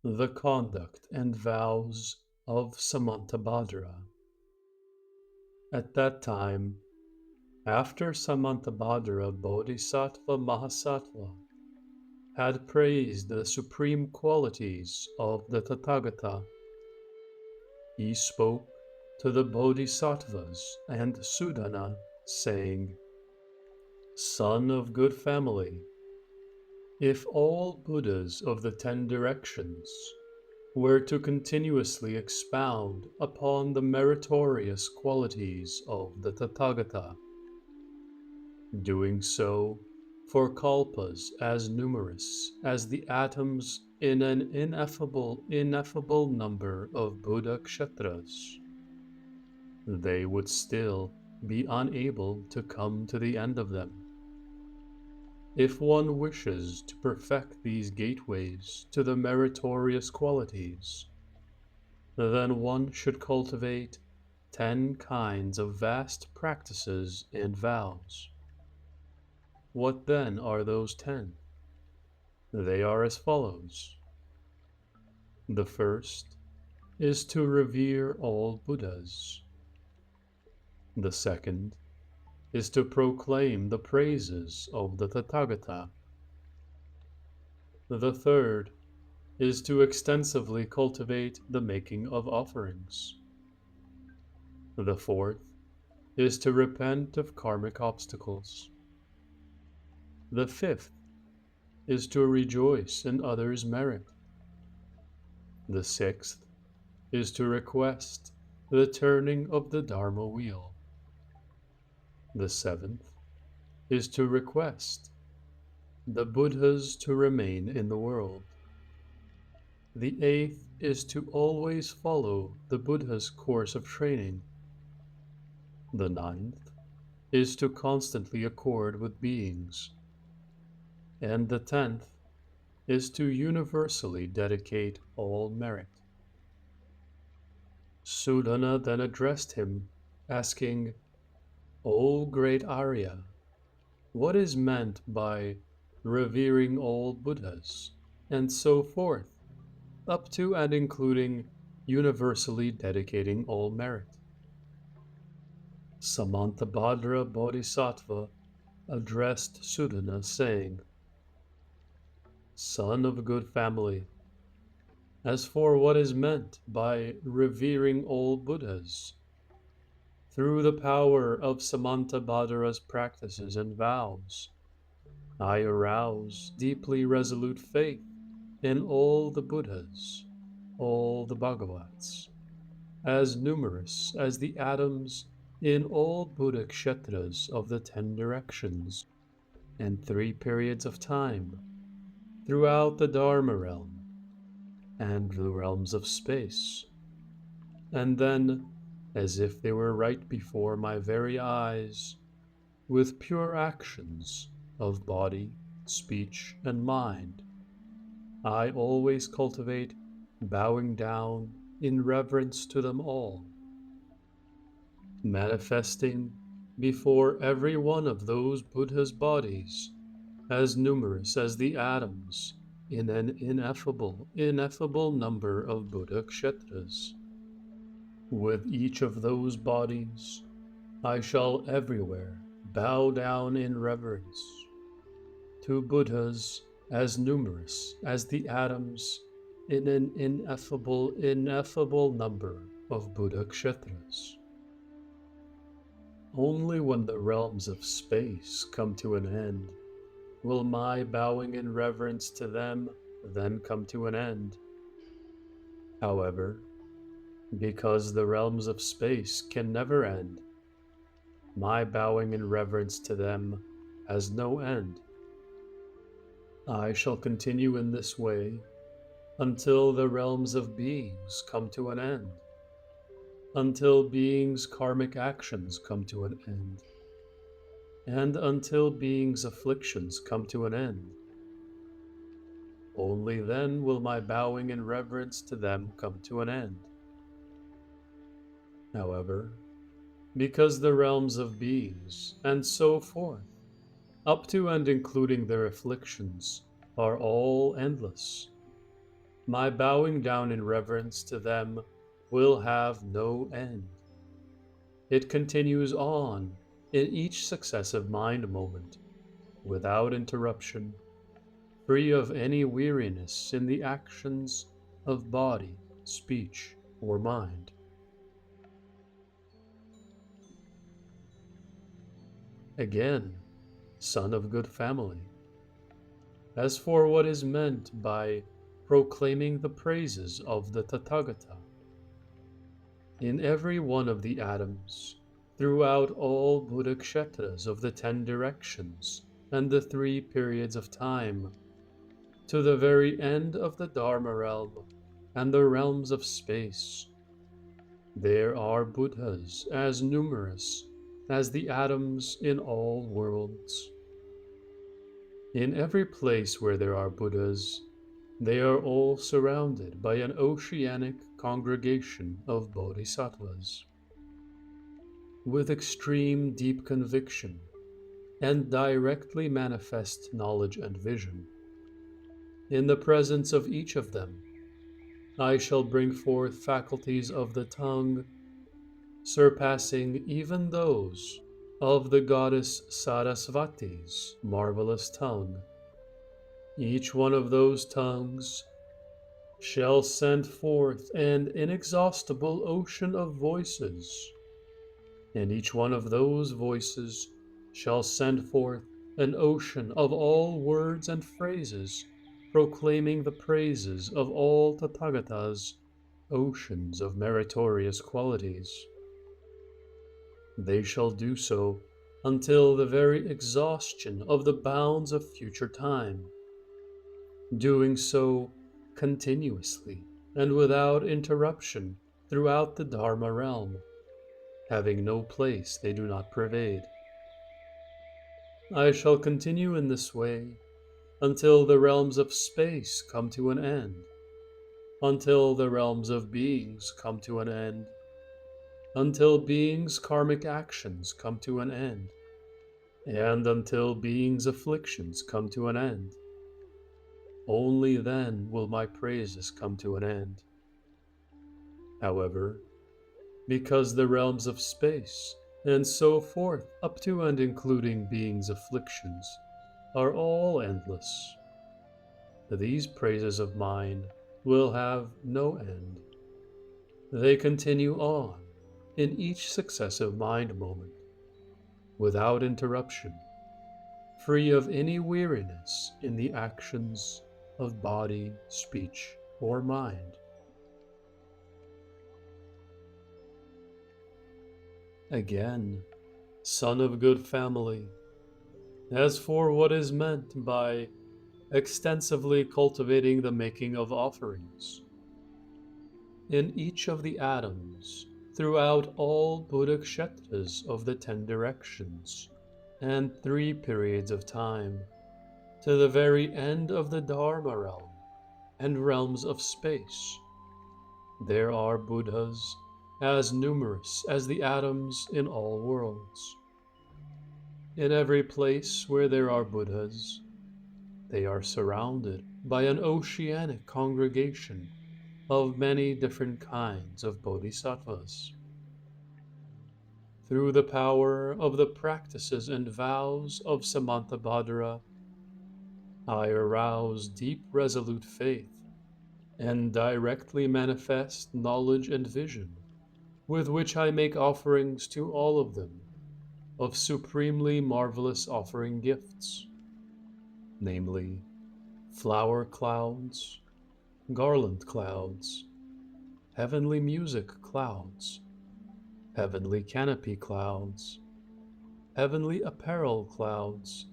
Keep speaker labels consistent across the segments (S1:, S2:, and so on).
S1: The Conduct and Vows of Samantabhadra. At that time, after Samantabhadra Bodhisattva Mahasattva had praised the supreme qualities of the Tathāgata, he spoke to the bodhisattvas and Sudana, saying, "Son of good family, if all Buddhas of the 10 directions were to continuously expound upon the meritorious qualities of the Tathāgata, doing so for kalpas as numerous as the atoms in an ineffable number of Buddha kshetras, they would still be unable to come to the end of them. If one wishes to perfect these gateways to the meritorious qualities, then one should cultivate 10 kinds of vast practices and vows. What then are those 10? They are as follows. The first is to revere all Buddhas. The second is to proclaim the praises of the Tathāgata. The third is to extensively cultivate the making of offerings. The fourth is to repent of karmic obstacles. The fifth is to rejoice in others' merit. The sixth is to request the turning of the Dharma wheel. The seventh is to request the Buddhas to remain in the world. The eighth is to always follow the Buddha's course of training. The ninth is to constantly accord with beings. And the 10th is to universally dedicate all merit. Sudana then addressed him, asking, "O great Arya, what is meant by revering all Buddhas, and so forth, up to and including universally dedicating all merit?" Samantabhadra Bodhisattva addressed Sudana, saying, "Son of good family, as for what is meant by revering all Buddhas, through the power of Samantabhadra's practices and vows, I arouse deeply resolute faith in all the Buddhas, all the Bhagavats, as numerous as the atoms in all Buddha kshetras of the 10 directions, and 3 periods of time, throughout the Dharma realm, and the realms of space, and then, as if they were right before my very eyes, with pure actions of body, speech, and mind, I always cultivate bowing down in reverence to them all, manifesting before every one of those Buddha's bodies as numerous as the atoms in an ineffable number of Buddha kshetras. With each of those bodies, I shall everywhere bow down in reverence to Buddhas as numerous as the atoms in an ineffable number of Buddha kshetras. Only when the realms of space come to an end will my bowing in reverence to them then come to an end. However, because the realms of space can never end, my bowing in reverence to them has no end. I shall continue in this way until the realms of beings come to an end, until beings' karmic actions come to an end, and until beings' afflictions come to an end. Only then will my bowing in reverence to them come to an end. However, because the realms of beings, and so forth, up to and including their afflictions, are all endless, My bowing down in reverence to them will have no end. It continues on in each successive mind moment, without interruption, free of any weariness in the actions of body, speech, or mind. Again, son of good family, as for what is meant by proclaiming the praises of the Tathagata, in every one of the atoms, throughout all Buddha kshetras of the 10 directions and the 3 periods of time, to the very end of the Dharma realm and the realms of space, there are Buddhas as numerous as the atoms in all worlds. In every place where there are Buddhas, they are all surrounded by an oceanic congregation of bodhisattvas, with extreme deep conviction and directly manifest knowledge and vision. In the presence of each of them, I shall bring forth faculties of the tongue, surpassing even those of the goddess Sarasvati's marvelous tongue. Each one of those tongues shall send forth an inexhaustible ocean of voices, and each one of those voices shall send forth an ocean of all words and phrases, proclaiming the praises of all Tathagatas, oceans of meritorious qualities. They shall do so until the very exhaustion of the bounds of future time, doing so continuously and without interruption throughout the Dharma realm, having no place they do not pervade. I shall continue in this way until the realms of space come to an end, until the realms of beings come to an end, until beings' karmic actions come to an end, and until beings' afflictions come to an end. Only then will my praises come to an end. However, because the realms of space, and so forth up to and including beings' afflictions, are all endless, these praises of mine will have no end. They continue on in each successive mind moment, without interruption, free of any weariness in the actions of body, speech, or mind. Again, son of good family, as for what is meant by extensively cultivating the making of offerings, in each of the atoms, throughout all Buddha kshetras of the 10 directions and 3 periods of time, to the very end of the Dharma realm and realms of space, there are Buddhas as numerous as the atoms in all worlds. In every place where there are Buddhas, they are surrounded by an oceanic congregation of many different kinds of bodhisattvas. Through the power of the practices and vows of Samantabhadra, I arouse deep resolute faith and directly manifest knowledge and vision, with which I make offerings to all of them of supremely marvelous offering gifts, namely flower clouds, garland clouds, heavenly music clouds, heavenly canopy clouds, heavenly apparel clouds,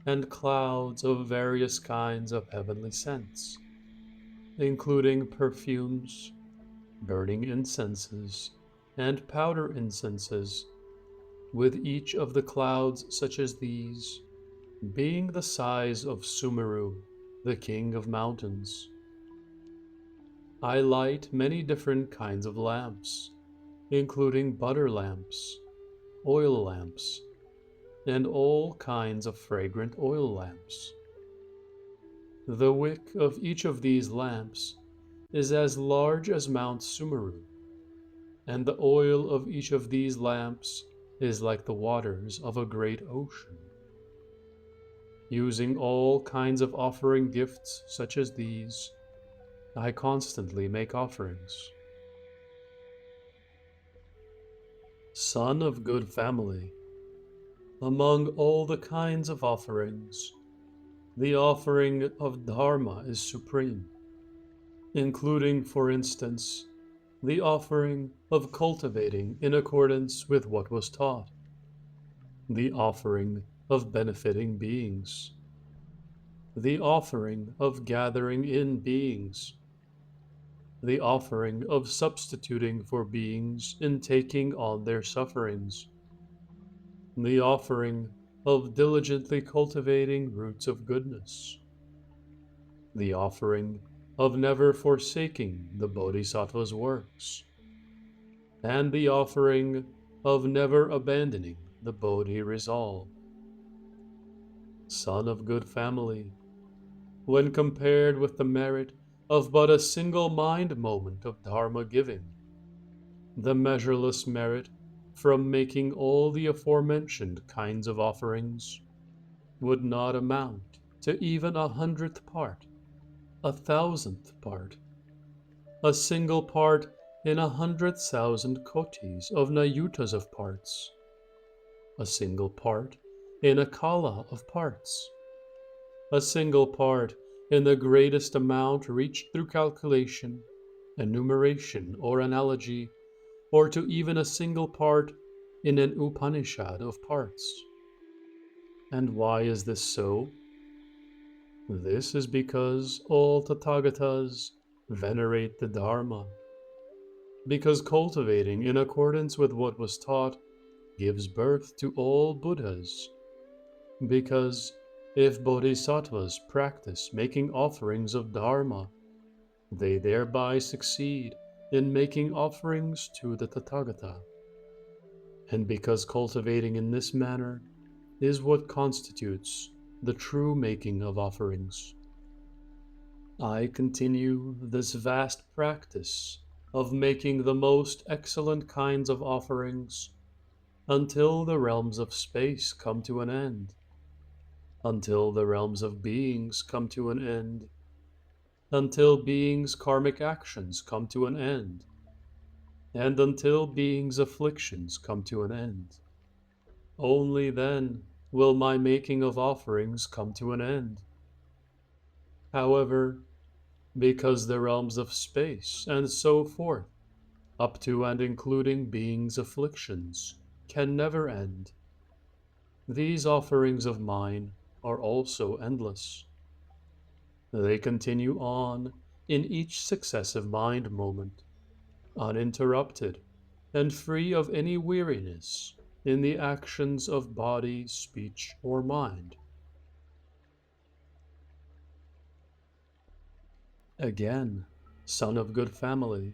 S1: and clouds of various kinds of heavenly scents, including perfumes, burning incenses, and powder incenses, with each of the clouds such as these being the size of Sumeru, the king of mountains. I light many different kinds of lamps, including butter lamps, oil lamps, and all kinds of fragrant oil lamps. The wick of each of these lamps is as large as Mount Sumeru, and the oil of each of these lamps is like the waters of a great ocean. Using all kinds of offering gifts such as these, I constantly make offerings. Son of good family, among all the kinds of offerings, the offering of Dharma is supreme, including, for instance, the offering of cultivating in accordance with what was taught, the offering of benefiting beings, the offering of gathering in beings, the offering of substituting for beings in taking on their sufferings, the offering of diligently cultivating roots of goodness, the offering of never forsaking the Bodhisattva's works, and the offering of never abandoning the Bodhi resolve. Son of good family, when compared with the merit of but a single mind moment of Dharma giving, the measureless merit from making all the aforementioned kinds of offerings would not amount to even 100th part, 1,000th part, a single part in 100,000 kotis of nayutas of parts, a single part in a kala of parts, a single part in the greatest amount reached through calculation, enumeration, or analogy, or to even a single part in an Upanishad of parts. And why is this so? This is because all Tathagatas venerate the Dharma, because cultivating in accordance with what was taught gives birth to all Buddhas, because if Bodhisattvas practice making offerings of Dharma, they thereby succeed in making offerings to the Tathagata, and because cultivating in this manner is what constitutes the true making of offerings. I continue this vast practice of making the most excellent kinds of offerings until the realms of space come to an end, until the realms of beings come to an end, until beings' karmic actions come to an end, and until beings' afflictions come to an end. Only then will my making of offerings come to an end. However, because the realms of space and so forth, up to and including beings' afflictions, can never end, these offerings of mine are also endless. They continue on in each successive mind moment, uninterrupted and free of any weariness in the actions of body, speech, or mind. Again, son of good family,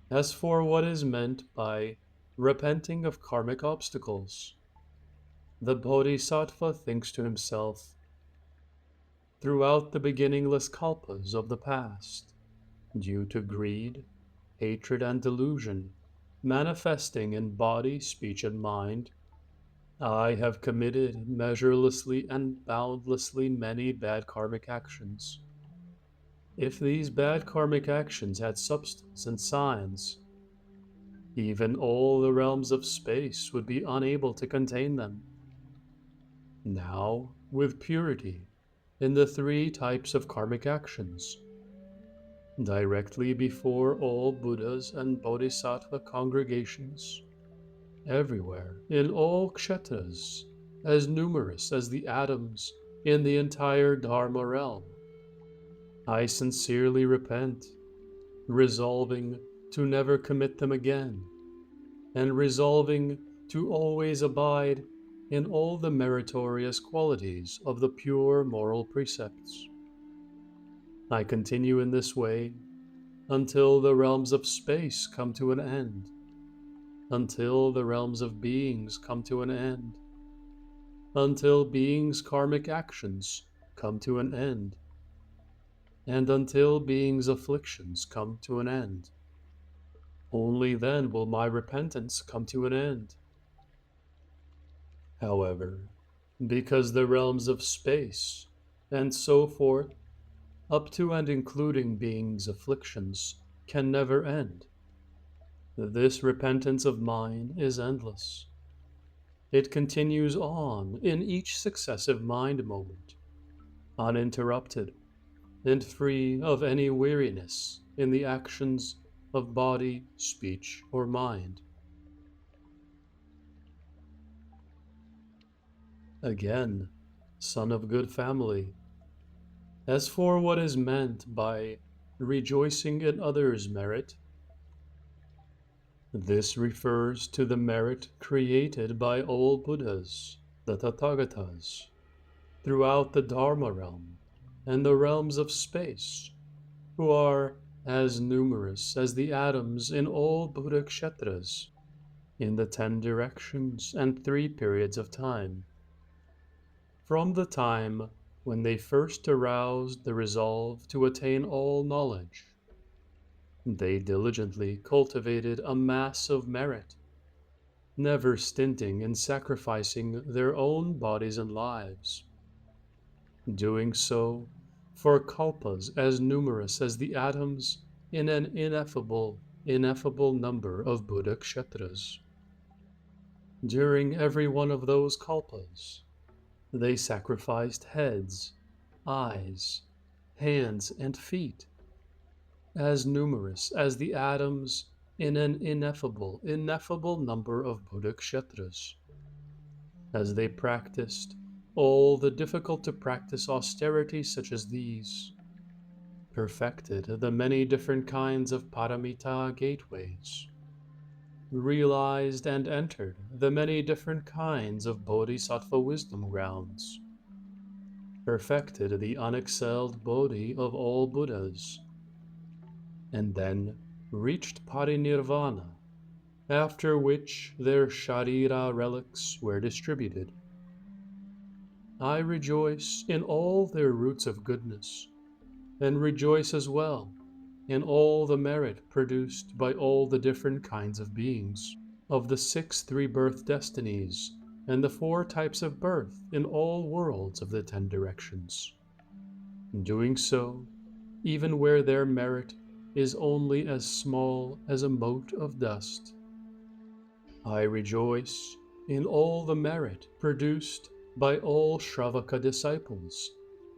S1: as for what is meant by repenting of karmic obstacles, the bodhisattva thinks to himself, throughout the beginningless kalpas of the past, due to greed, hatred, and delusion, manifesting in body, speech, and mind, I have committed measurelessly and boundlessly many bad karmic actions. If these bad karmic actions had substance and signs, even all the realms of space would be unable to contain them. Now, with purity, in the three types of karmic actions, directly before all Buddhas and Bodhisattva congregations, everywhere, in all kshetras, as numerous as the atoms in the entire Dharma realm, I sincerely repent, resolving to never commit them again, and resolving to always abide in all the meritorious qualities of the pure moral precepts. I continue in this way until the realms of space come to an end, until the realms of beings come to an end, until beings' karmic actions come to an end, and until being's afflictions come to an end. Only then will my repentance come to an end. However, because the realms of space, and so forth, up to and including being's afflictions, can never end, this repentance of mine is endless. It continues on in each successive mind moment, uninterrupted and free of any weariness in the actions of body, speech, or mind. Again, son of good family, as for what is meant by rejoicing in others' merit, this refers to the merit created by all Buddhas, the Tathagatas, throughout the Dharma realm and the realms of space, who are as numerous as the atoms in all Buddha kshetras, in the 10 directions and 3 periods of time. From the time when they first aroused the resolve to attain all knowledge, they diligently cultivated a mass of merit, never stinting in sacrificing their own bodies and lives, doing so for kalpas as numerous as the atoms in an ineffable number of Buddha kshetras. During every one of those kalpas, they sacrificed heads, eyes, hands, and feet, as numerous as the atoms in an ineffable number of Buddha kshetras, as they practiced all the difficult to practice austerities such as these, perfected the many different kinds of paramita gateways, realized and entered the many different kinds of bodhisattva wisdom grounds, perfected the unexcelled bodhi of all Buddhas, and then reached parinirvana, after which their sharira relics were distributed. I rejoice in all their roots of goodness, and rejoice as well in all the merit produced by all the different kinds of beings, of the 6 3-birth destinies, and the 4 types of birth in all worlds of the 10 directions. Doing so, even where their merit is only as small as a mote of dust. I rejoice in all the merit produced by all Shravaka disciples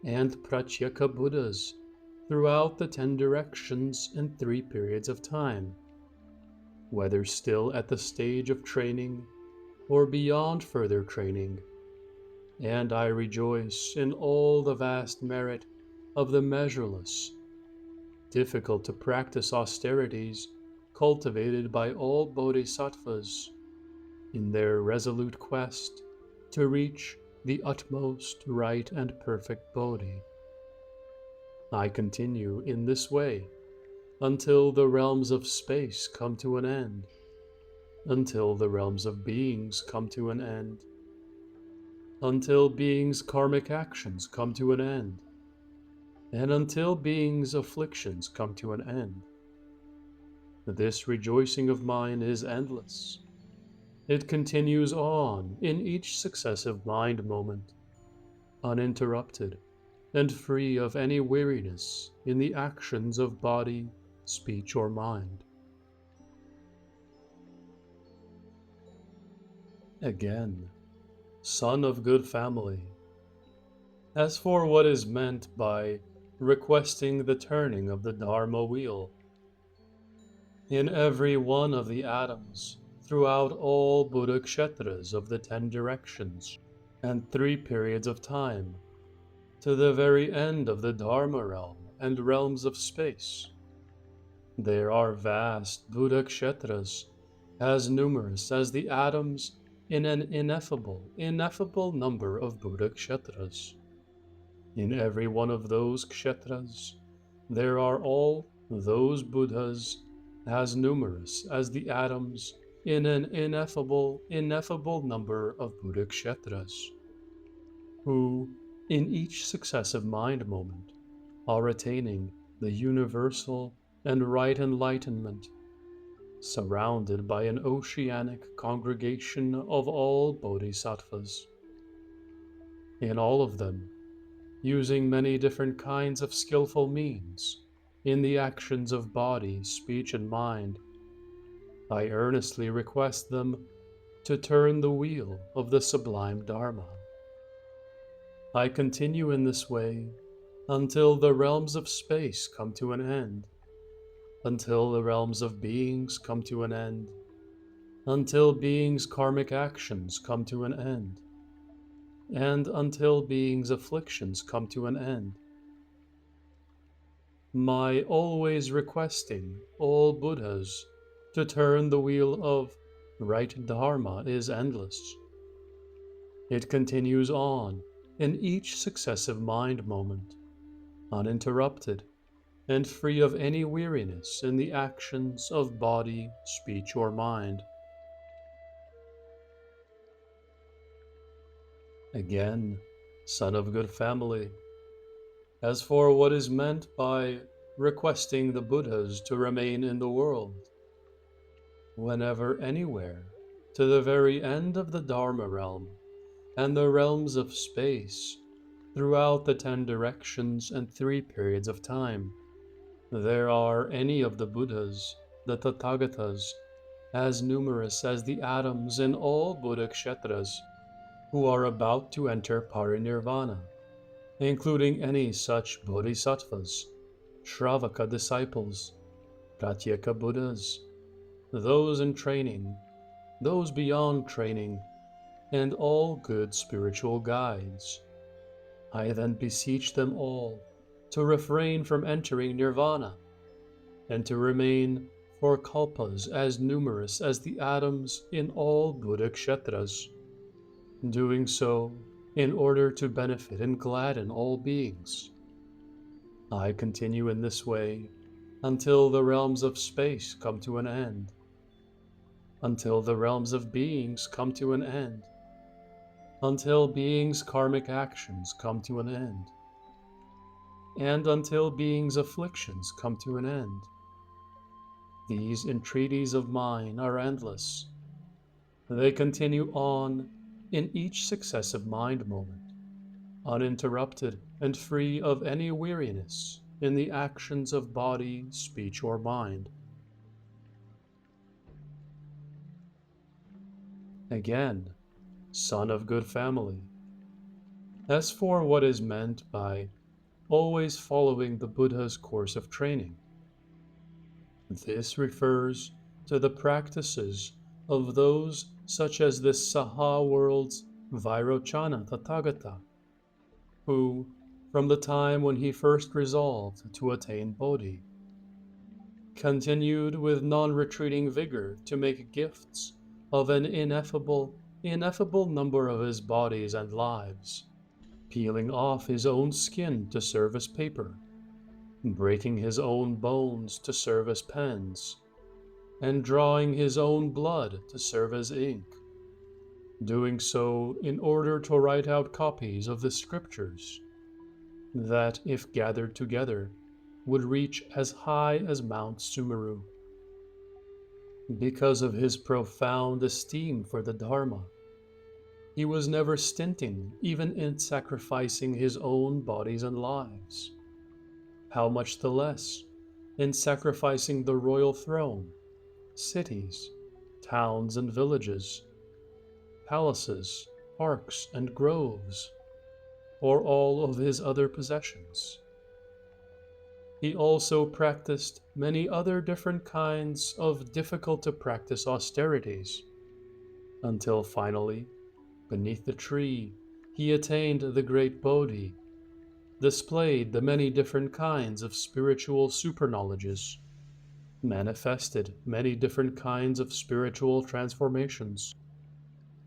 S1: and Pratyeka Buddhas throughout the 10 directions and 3 periods of time, whether still at the stage of training or beyond further training. And I rejoice in all the vast merit of the measureless, difficult to practice austerities cultivated by all bodhisattvas in their resolute quest to reach the utmost right and perfect bodhi. I continue in this way until the realms of space come to an end, until the realms of beings come to an end, until beings' karmic actions come to an end, and until beings' afflictions come to an end. This rejoicing of mine is endless. It continues on in each successive mind moment, uninterrupted and free of any weariness in the actions of body, speech, or mind. Again, son of good family, as for what is meant by requesting the turning of the Dharma wheel, in every one of the atoms throughout all Buddha kshetras of the 10 directions and 3 periods of time, to the very end of the Dharma realm and realms of space, there are vast Buddha kshetras, as numerous as the atoms in an ineffable number of Buddha kshetras. In every one of those kshetras, there are all those Buddhas, as numerous as the atoms in an ineffable number of Buddha kshetras, who, in each successive mind moment, are attaining the universal and right enlightenment, surrounded by an oceanic congregation of all bodhisattvas. In all of them, using many different kinds of skillful means in the actions of body, speech, and mind, I earnestly request them to turn the wheel of the sublime Dharma. I continue in this way until the realms of space come to an end, until the realms of beings come to an end, until beings' karmic actions come to an end, and until beings' afflictions come to an end. My always requesting all Buddhas to turn the wheel of right Dharma is endless. It continues on in each successive mind moment, uninterrupted and free of any weariness in the actions of body, speech, or mind. Again, son of good family, as for what is meant by requesting the Buddhas to remain in the world, whenever, anywhere, to the very end of the Dharma realm and the realms of space, throughout the 10 directions and 3 periods of time, there are any of the Buddhas, the Tathagatas, as numerous as the atoms in all Buddha kshetras, who are about to enter parinirvana, including any such bodhisattvas, Shravaka disciples, Pratyeka Buddhas, those in training, those beyond training, and all good spiritual guides. I then beseech them all to refrain from entering nirvana and to remain for kalpas as numerous as the atoms in all Buddha kshetras, doing so in order to benefit and gladden all beings. I continue in this way until the realms of space come to an end, until the realms of beings come to an end, until beings' karmic actions come to an end, and until beings' afflictions come to an end. These entreaties of mine are endless. They continue on in each successive mind moment, uninterrupted and free of any weariness in the actions of body, speech, or mind. Again, son of good family, as for what is meant by always following the Buddha's course of training, this refers to the practices of those such as this Saha world's Vairochana Tathagata, who, from the time when he first resolved to attain Bodhi, continued with non-retreating vigor to make gifts of an ineffable number of his bodies and lives, peeling off his own skin to serve as paper, breaking his own bones to serve as pens, and drawing his own blood to serve as ink, doing so in order to write out copies of the scriptures that, if gathered together, would reach as high as Mount Sumeru. Because of his profound esteem for the Dharma, he was never stinting even in sacrificing his own bodies and lives. How much the less in sacrificing the royal throne, cities, towns and villages, palaces, parks and groves, or all of his other possessions. He also practiced many other different kinds of difficult to practice austerities, until finally, beneath the tree, he attained the great Bodhi, displayed the many different kinds of spiritual superknowledges, manifested many different kinds of spiritual transformations,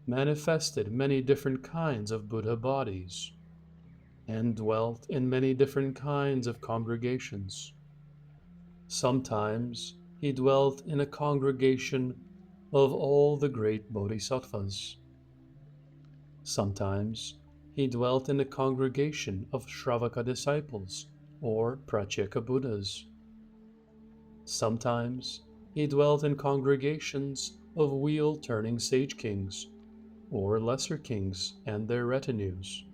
S1: manifested many different kinds of Buddha bodies, and dwelt in many different kinds of congregations. Sometimes he dwelt in a congregation of all the great bodhisattvas. Sometimes he dwelt in a congregation of Shravaka disciples or Pratyeka Buddhas. Sometimes he dwelt in congregations of wheel-turning sage kings, or lesser kings and their retinues.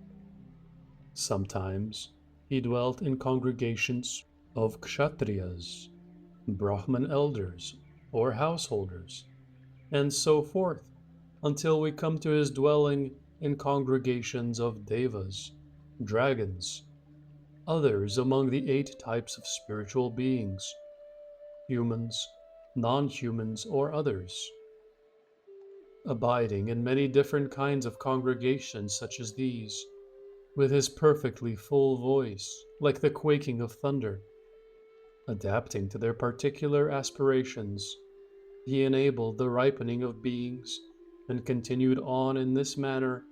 S1: Sometimes he dwelt in congregations of kshatriyas, Brahman elders, or householders, and so forth, until we come to his dwelling in congregations of devas, dragons, others among the 8 types of spiritual beings, humans, non-humans, or others. Abiding in many different kinds of congregations such as these, with his perfectly full voice, like the quaking of thunder, adapting to their particular aspirations, he enabled the ripening of beings and continued on in this manner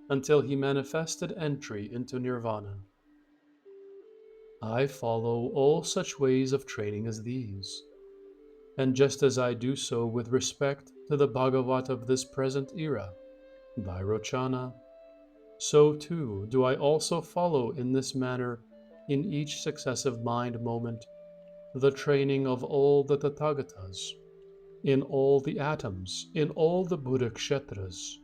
S1: until he manifested entry into nirvana. I follow all such ways of training as these, and just as I do so with respect to the Bhagavat of this present era, Vairochana, so too do I also follow in this manner in each successive mind moment the training of all the Tathagatas, in all the atoms, in all the Buddha kshetras,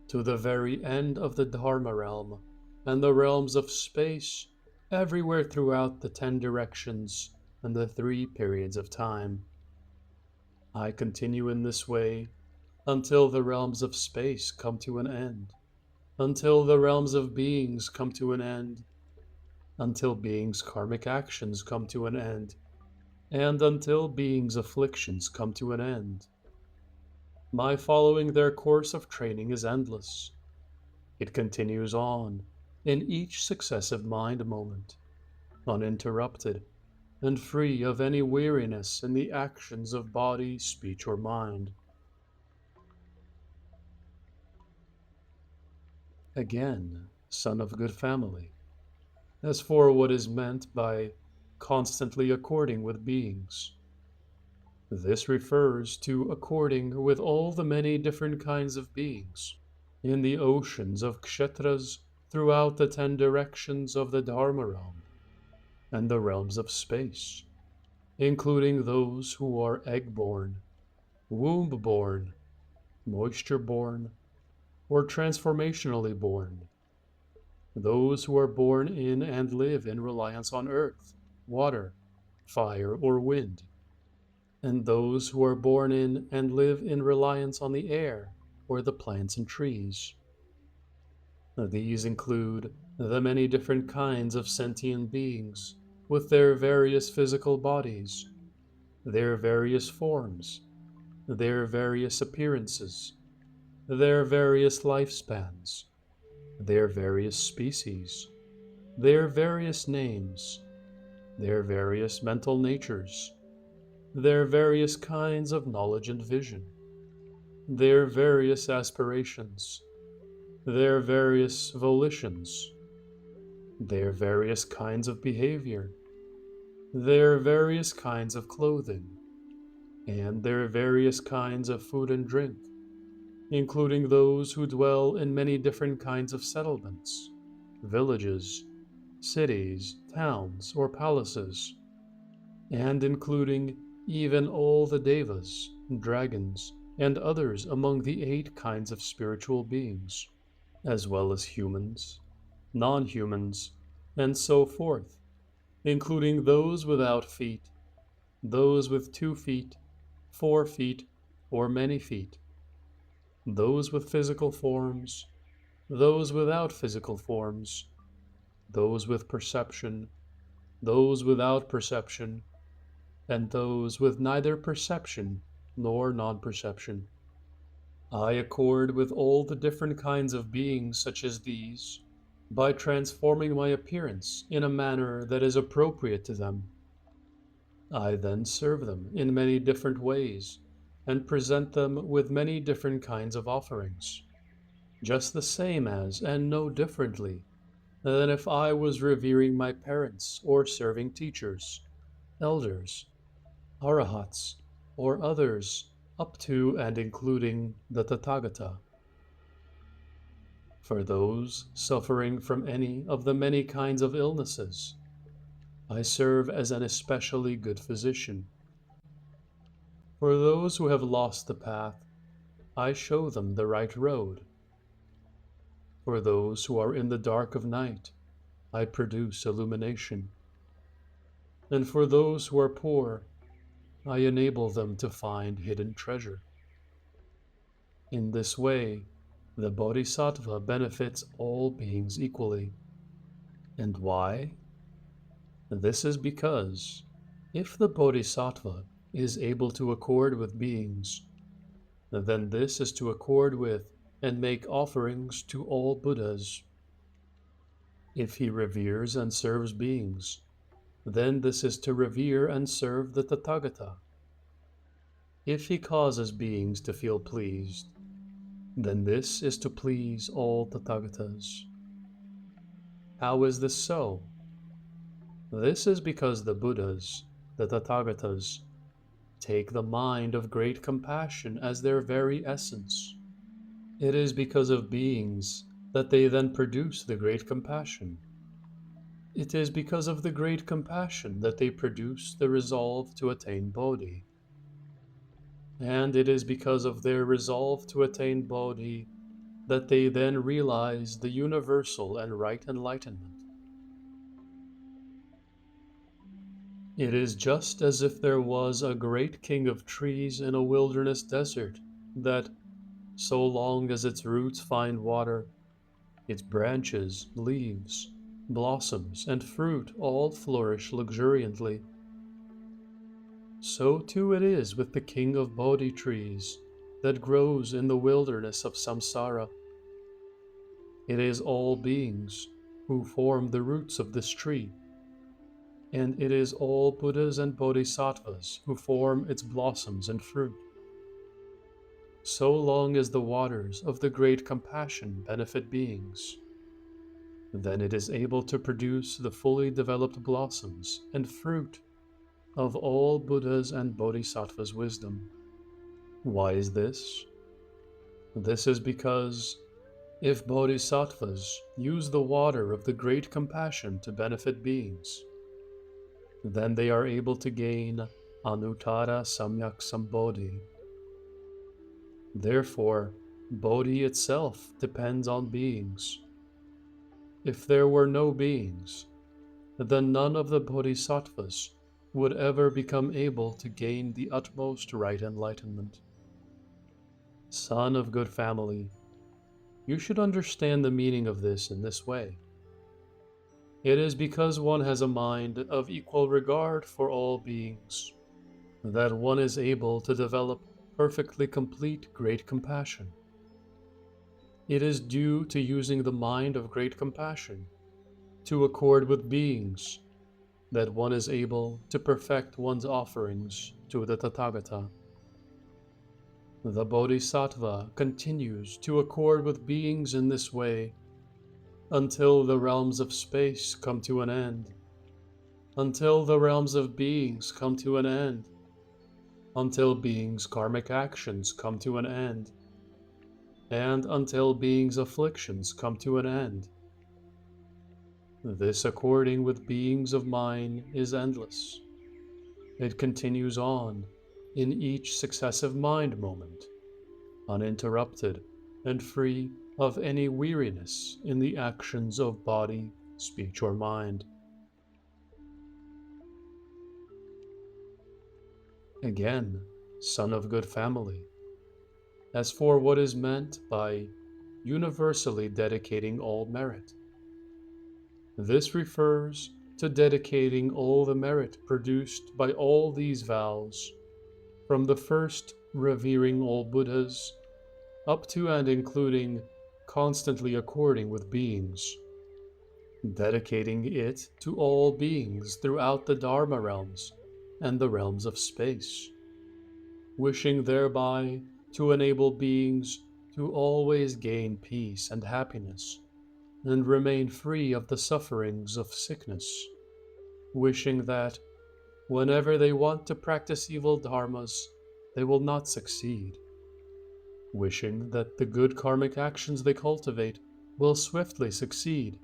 S1: to the very end of the Dharma realm and the realms of space, everywhere throughout the 10 directions and the 3 periods of time. I continue in this way until the realms of space come to an end, until the realms of beings come to an end, until beings' karmic actions come to an end, and until beings' afflictions come to an end. My following their course of training is endless. It continues on in each successive mind moment, uninterrupted and free of any weariness in the actions of body, speech, or mind. Again, son of good family, as for what is meant by constantly according with beings, this refers to according with all the many different kinds of beings in the oceans of kshetras throughout the 10 directions of the Dharma realm and the realms of space, including those who are egg-born, womb-born, moisture-born, or transformationally born, those who are born in and live in reliance on earth, water, fire, or wind, and those who are born in and live in reliance on the air or the plants and trees. These include the many different kinds of sentient beings with their various physical bodies, their various forms, their various appearances, their various lifespans, their various species, their various names, their various mental natures, their various kinds of knowledge and vision, their various aspirations, their various volitions, their various kinds of behavior, their various kinds of clothing, and their various kinds of food and drink, including those who dwell in many different kinds of settlements, villages, cities, towns, or palaces, and including even all the devas, dragons, and others among the 8 kinds of spiritual beings, as well as humans, non-humans, and so forth, including those without feet, those with 2 feet, 4 feet, or many feet, those with physical forms, those without physical forms, those with perception, those without perception, and those with neither perception nor non-perception. I accord with all the different kinds of beings such as these by transforming my appearance in a manner that is appropriate to them. I then serve them in many different ways and present them with many different kinds of offerings, just the same as and no differently than if I was revering my parents or serving teachers, elders, arahats, or others up to and including the Tathagata. For those suffering from any of the many kinds of illnesses, I serve as an especially good physician. For those who have lost the path, I show them the right road. For those who are in the dark of night, I produce illumination. And for those who are poor, I enable them to find hidden treasure. In this way, the bodhisattva benefits all beings equally. And why? This is because if the bodhisattva is able to accord with beings, then this is to accord with and make offerings to all Buddhas. If he reveres and serves beings, then this is to revere and serve the Tathagata. If he causes beings to feel pleased, then this is to please all Tathagatas. How is this so? This is because the Buddhas, the Tathagatas, take the mind of great compassion as their very essence. It is because of beings that they then produce the great compassion. It is because of the great compassion that they produce the resolve to attain Bodhi. And it is because of their resolve to attain Bodhi that they then realize the universal and right enlightenment. It is just as if there was a great king of trees in a wilderness desert that, so long as its roots find water, its branches, leaves, blossoms, and fruit all flourish luxuriantly. So too it is with the king of Bodhi trees that grows in the wilderness of samsara. It is all beings who form the roots of this tree, and it is all Buddhas and Bodhisattvas who form its blossoms and fruit. So long as the waters of the great compassion benefit beings, then it is able to produce the fully developed blossoms and fruit of all Buddhas and Bodhisattvas' wisdom. Why is this? This is because if Bodhisattvas use the water of the great compassion to benefit beings, then they are able to gain Anuttara Samyak Sambodhi. Therefore, Bodhi itself depends on beings. If there were no beings, then none of the Bodhisattvas would ever become able to gain the utmost right enlightenment. Son of good family, you should understand the meaning of this in this way. It is because one has a mind of equal regard for all beings that one is able to develop perfectly complete great compassion. It is due to using the mind of great compassion to accord with beings that one is able to perfect one's offerings to the Tathagata. The Bodhisattva continues to accord with beings in this way until the realms of space come to an end, until the realms of beings come to an end, until beings' karmic actions come to an end, and until beings' afflictions come to an end. This according with beings of mine is endless. It continues on in each successive mind moment, uninterrupted and free of any weariness in the actions of body, speech, or mind. Again, son of good family, as for what is meant by universally dedicating all merit, this refers to dedicating all the merit produced by all these vows, from the first revering all Buddhas up to and including constantly according with beings, dedicating it to all beings throughout the Dharma realms and the realms of space, wishing thereby to enable beings to always gain peace and happiness and remain free of the sufferings of sickness, wishing that whenever they want to practice evil dharmas, they will not succeed, wishing that the good karmic actions they cultivate will swiftly succeed,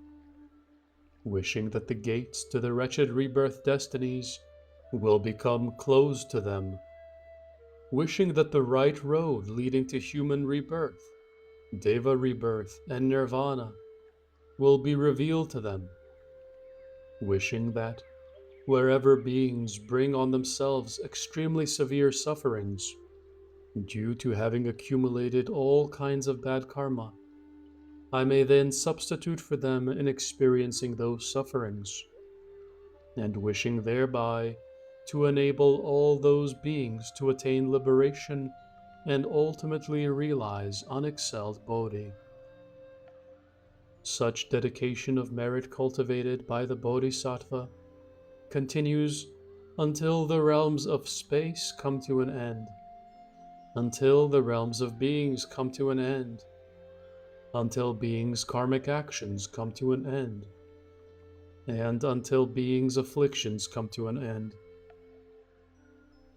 S1: wishing that the gates to the wretched rebirth destinies will become closed to them, wishing that the right road leading to human rebirth, Deva rebirth, and Nirvana will be revealed to them, wishing that wherever beings bring on themselves extremely severe sufferings due to having accumulated all kinds of bad karma, I may then substitute for them in experiencing those sufferings, and wishing thereby to enable all those beings to attain liberation and ultimately realize unexcelled Bodhi. Such dedication of merit cultivated by the Bodhisattva continues until the realms of space come to an end, until the realms of beings come to an end, until beings' karmic actions come to an end, and until beings' afflictions come to an end.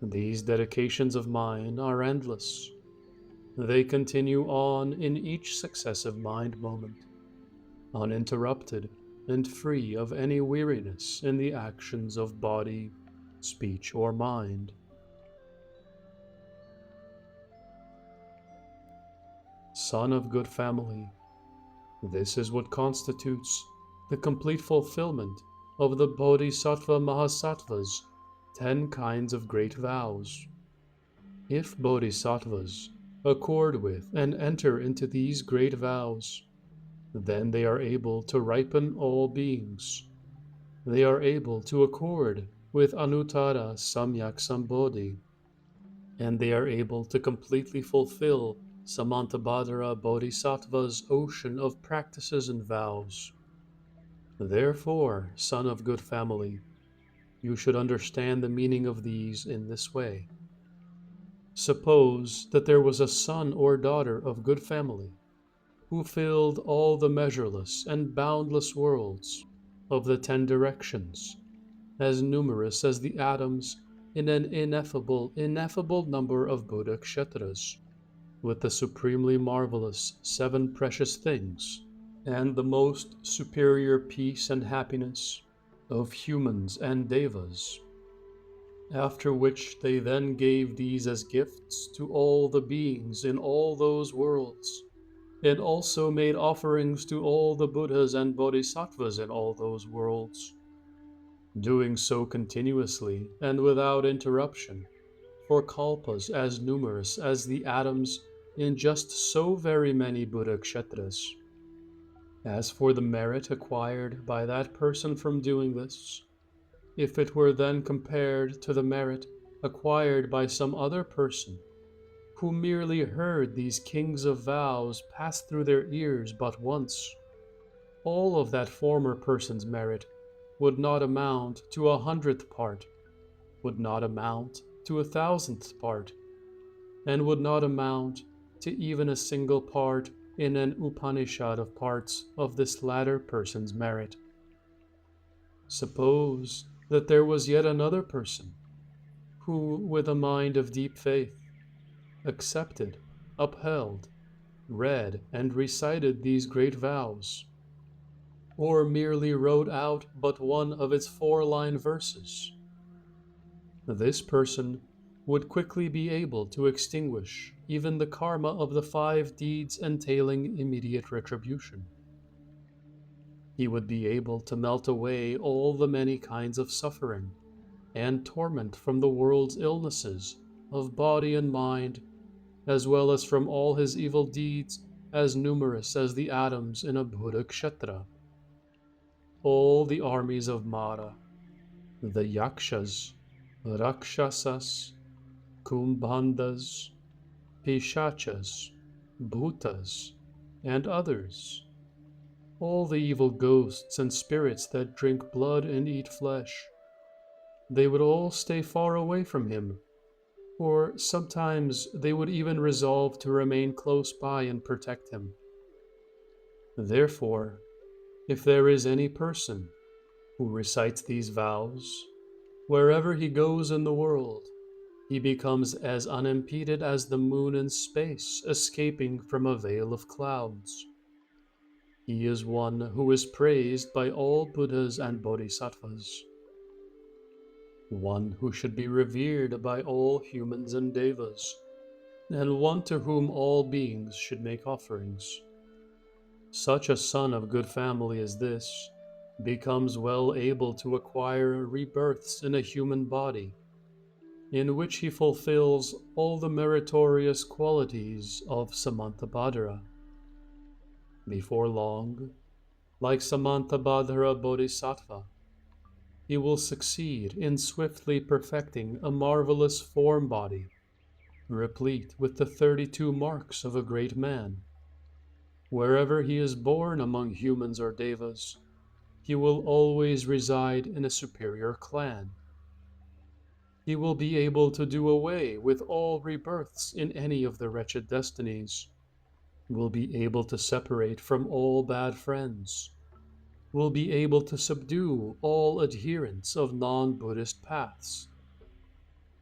S1: These dedications of mine are endless. They continue on in each successive mind moment, uninterrupted and free of any weariness in the actions of body, speech, or mind. Son of good family, this is what constitutes the complete fulfillment of the Bodhisattva Mahasattva's 10 kinds of great vows. If Bodhisattvas accord with and enter into these great vows, then they are able to ripen all beings. They are able to accord with Anuttara Samyak Sambodhi, and they are able to completely fulfill Samantabhadra Bodhisattva's ocean of practices and vows. Therefore, son of good family, you should understand the meaning of these in this way. Suppose that there was a son or daughter of good family who filled all the measureless and boundless worlds of the 10 directions, as numerous as the atoms in an ineffable number of Buddha Kshetras, with the supremely marvelous 7 precious things, and the most superior peace and happiness of humans and devas, after which they then gave these as gifts to all the beings in all those worlds, and also made offerings to all the Buddhas and Bodhisattvas in all those worlds, doing so continuously and without interruption, for kalpas as numerous as the atoms in just so very many Buddha Kshetras. As for the merit acquired by that person from doing this, if it were then compared to the merit acquired by some other person who merely heard these kings of vows pass through their ears but once, all of that former person's merit would not amount to 100th part, would not amount to 1,000th part, and would not amount to even a single part in an Upanishad of parts of this latter person's merit. Suppose that there was yet another person who, with a mind of deep faith, accepted, upheld, read, and recited these great vows, or merely wrote out but one of its 4-line verses. This person would quickly be able to extinguish even the karma of the 5 deeds entailing immediate retribution. He would be able to melt away all the many kinds of suffering and torment from the world's illnesses of body and mind, as well as from all his evil deeds as numerous as the atoms in a Buddha Kshetra. All the armies of Mara, the Yakshas, Rakshasas, Kumbhandas, Pishachas, Bhutas, and others, all the evil ghosts and spirits that drink blood and eat flesh, they would all stay far away from him, or sometimes they would even resolve to remain close by and protect him. Therefore, if there is any person who recites these vows, wherever he goes in the world, he becomes as unimpeded as the moon in space escaping from a veil of clouds. He is one who is praised by all Buddhas and Bodhisattvas, one who should be revered by all humans and devas, and one to whom all beings should make offerings. Such a son of good family as this becomes well able to acquire rebirths in a human body, in which he fulfills all the meritorious qualities of Samantabhadra. Before long, like Samantabhadra Bodhisattva, he will succeed in swiftly perfecting a marvelous form body, replete with the 32 marks of a great man. Wherever he is born among humans or devas, he will always reside in a superior clan. He will be able to do away with all rebirths in any of the wretched destinies, will be able to separate from all bad friends, will be able to subdue all adherents of non-Buddhist paths,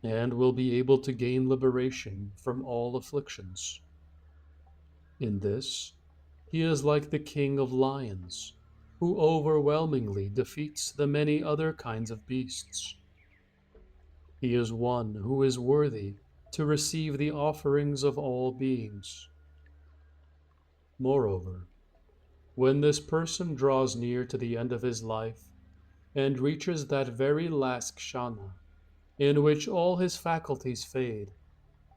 S1: and will be able to gain liberation from all afflictions. In this, he is like the king of lions, who overwhelmingly defeats the many other kinds of beasts. He is one who is worthy to receive the offerings of all beings. Moreover, when this person draws near to the end of his life and reaches that very last kshana, in which all his faculties fade,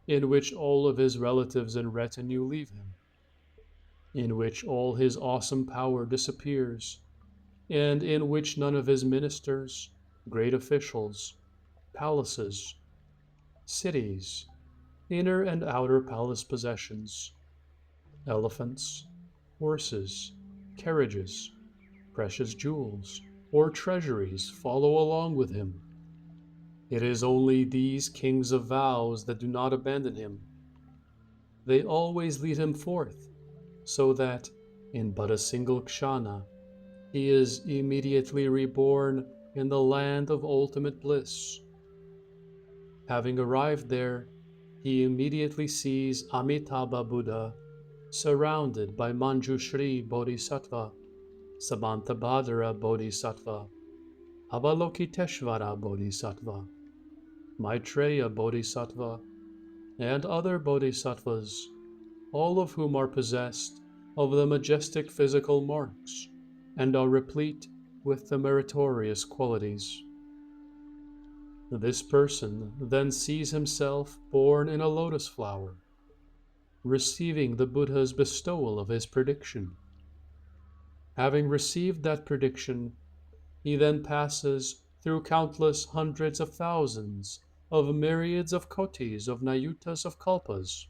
S1: in which all of his relatives and retinue leave him, in which all his awesome power disappears, and in which none of his ministers, great officials, palaces, cities, inner and outer palace possessions, elephants, horses, carriages, precious jewels, or treasuries follow along with him. It is only these kings of vows that do not abandon him. They always lead him forth, so that, in but a single kshana, he is immediately reborn in the land of ultimate bliss. Having arrived there, he immediately sees Amitabha Buddha surrounded by Manjushri Bodhisattva, Samantabhadra Bodhisattva, Avalokiteshvara Bodhisattva, Maitreya Bodhisattva, and other bodhisattvas, all of whom are possessed of the majestic physical marks and are replete with the meritorious qualities. This person then sees himself born in a lotus flower, receiving the Buddha's bestowal of his prediction. Having received that prediction, he then passes through countless hundreds of thousands of myriads of kotis of nayutas of kalpas,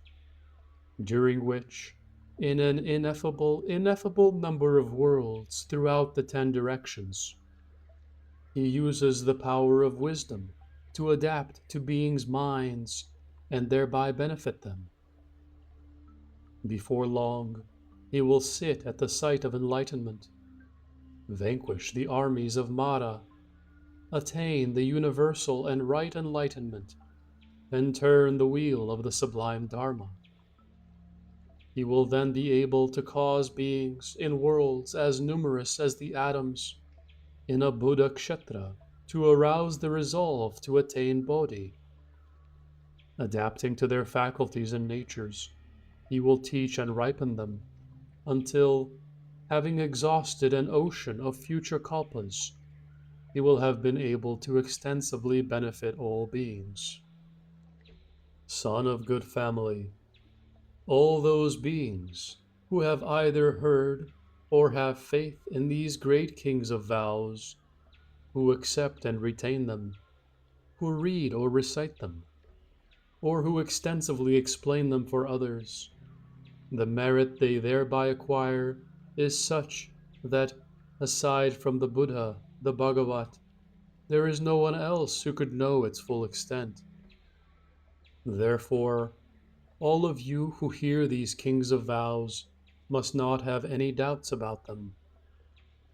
S1: during which, in an ineffable number of worlds throughout the 10 directions, he uses the power of wisdom to adapt to beings' minds and thereby benefit them. Before long, he will sit at the site of enlightenment, vanquish the armies of Mara, attain the universal and right enlightenment, and turn the wheel of the sublime Dharma. He will then be able to cause beings in worlds as numerous as the atoms in a Buddha Kshetra to arouse the resolve to attain Bodhi. Adapting to their faculties and natures, he will teach and ripen them until, having exhausted an ocean of future kalpas, he will have been able to extensively benefit all beings. Son of good family, all those beings who have either heard or have faith in these great kings of vows, who accept and retain them, who read or recite them, or who extensively explain them for others, the merit they thereby acquire is such that, aside from the Buddha, the Bhagavat, there is no one else who could know its full extent. Therefore, all of you who hear these kings of vows must not have any doubts about them.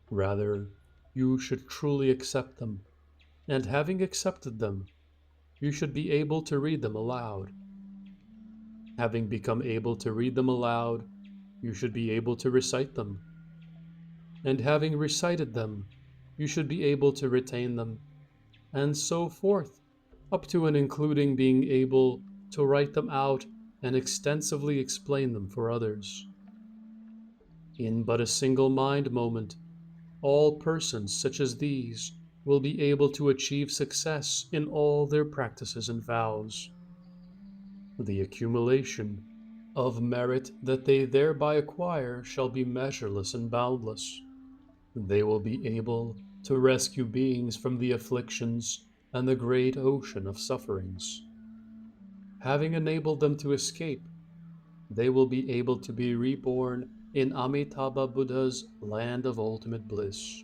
S1: Rather, you should truly accept them, and having accepted them, you should be able to read them aloud. Having become able to read them aloud, you should be able to recite them. and having recited them, you should be able to retain them, and so forth, up to and including being able to write them out and extensively explain them for others. In but a single mind moment, all persons such as these will be able to achieve success in all their practices and vows. The accumulation of merit that they thereby acquire shall be measureless and boundless. They will be able to rescue beings from the afflictions and the great ocean of sufferings. Having enabled them to escape, they will be able to be reborn in Amitabha Buddha's land of ultimate bliss.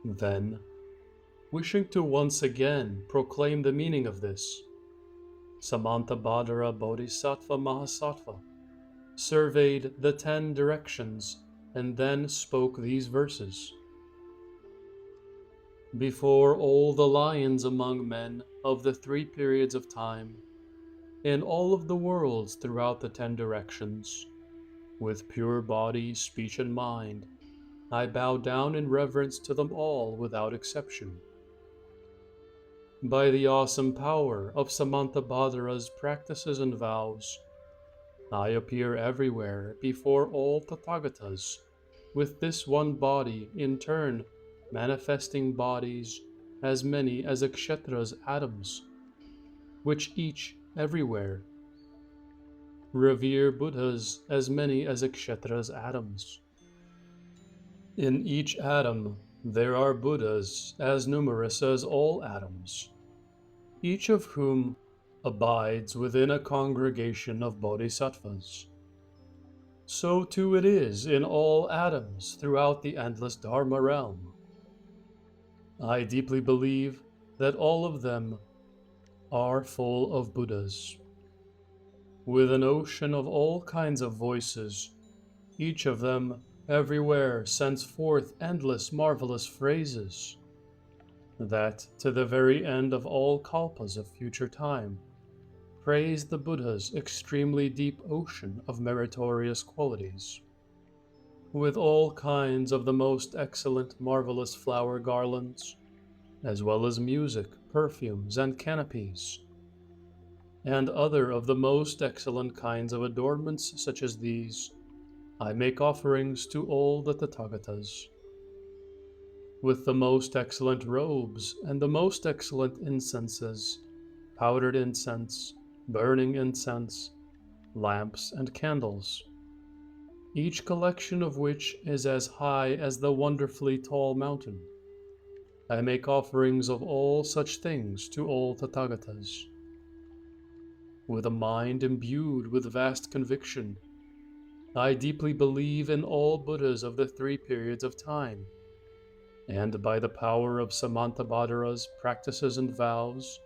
S1: Then, wishing to once again proclaim the meaning of this, Samantabhadra Bodhisattva Mahasattva surveyed the 10 directions and then spoke these verses. Before all the lions among men of the 3 periods of time, in all of the worlds throughout the 10 directions, with pure body, speech, and mind, I bow down in reverence to them all without exception. By the awesome power of Samantabhadra's practices and vows, I appear everywhere before all Tathagatas, with this one body in turn manifesting bodies as many as a kshetra's atoms, which each everywhere revere Buddhas as many as a kshetra's atoms. In each atom there are Buddhas as numerous as all atoms, each of whom abides within a congregation of bodhisattvas. So too it is in all atoms throughout the endless Dharma realm. I deeply believe that all of them are full of Buddhas. With an ocean of all kinds of voices, each of them everywhere sends forth endless marvelous phrases that, to the very end of all kalpas of future time, praise the Buddha's extremely deep ocean of meritorious qualities. With all kinds of the most excellent marvelous flower garlands, as well as music, perfumes, and canopies, and other of the most excellent kinds of adornments such as these, I make offerings to all the Tathagatas. With the most excellent robes and the most excellent incenses, powdered incense, burning incense, lamps, and candles, each collection of which is as high as the wonderfully tall mountain, I make offerings of all such things to all Tathagatas. With a mind imbued with vast conviction, I deeply believe in all Buddhas of the 3 periods of time, and by the power of Samantabhadra's practices and vows,